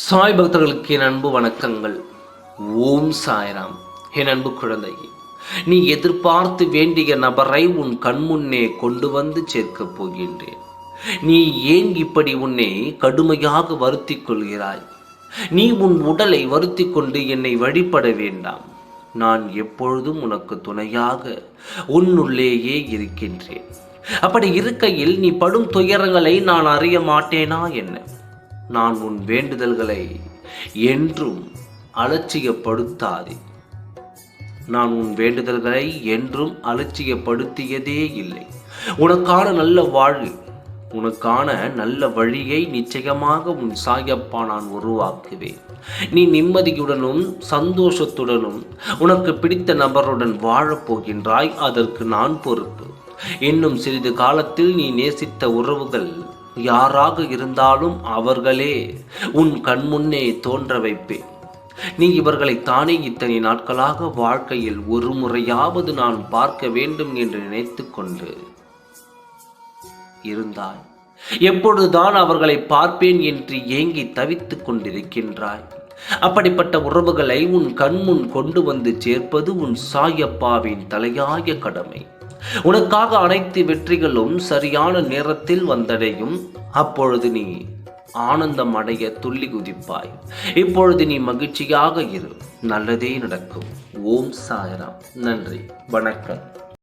சாய் பக்தர்களுக்கு என் அன்பு வணக்கங்கள். ஓம் சாய்ராம். என் அன்பு குழந்தையே, நீ எதிர்பார்த்து வேண்டிய நபரை உன் கண்முன்னே கொண்டு வந்து சேர்க்கப் போகின்றேன். நீ ஏன் இப்படி உன்னை கடுமையாக வருத்திக் கொள்கிறாய்? நீ உன் உடலை வருத்தி கொண்டு என்னை வழிபட வேண்டாம். நான் எப்பொழுதும் உனக்கு துணையாக உன்னுள்ளேயே இருக்கின்றேன். அப்படி இருக்கையில் நீ படும் துயரங்களை நான் அறிய மாட்டேனா என்ன? நான் உன் வேண்டுதல்களை என்றும் அலட்சியப்படுத்தாதே. நான் உன் வேண்டுதல்களை என்றும் அலட்சியப்படுத்தியதே இல்லை. உனக்கான நல்ல வாழ்வு, உனக்கான நல்ல வழியை நிச்சயமாக உன் சாயப்பா நான் உருவாக்குவேன். நீ நிம்மதியுடனும் சந்தோஷத்துடனும் உனக்கு பிடித்த நபருடன் வாழப்போகின்றாய். அதற்கு நான் பொறுப்பு. இன்னும் சிறிது காலத்தில் நீ நேசித்த உறவுகள் யாராக இருந்தாலும் அவர்களே உன் கண்முன்னே தோன்ற வைப்பேன். நீ இவர்களை தானே இத்தனை நாட்களாக வாழ்க்கையில் ஒரு முறையாவது நான் பார்க்க வேண்டும் என்று நினைத்து கொண்டு இருந்தாய். எப்பொழுதுதான் அவர்களை பார்ப்பேன் என்று ஏங்கி தவித்துக் கொண்டிருக்கின்றாய். அப்படிப்பட்ட உறவுகளை உன் கண்முன் கொண்டு வந்து சேர்ப்பது உன் சாயப்பாவின் தலையாய கடமை. உனக்காக அனைத்து வெற்றிகளும் சரியான நேரத்தில் வந்தடையும். அப்பொழுது நீ ஆனந்தம் அடைய துள்ளி குதிப்பாய். இப்பொழுது நீ மகிழ்ச்சியாக இரு. நல்லதே நடக்கும். ஓம் சாய்ராம். நன்றி. வணக்கம்.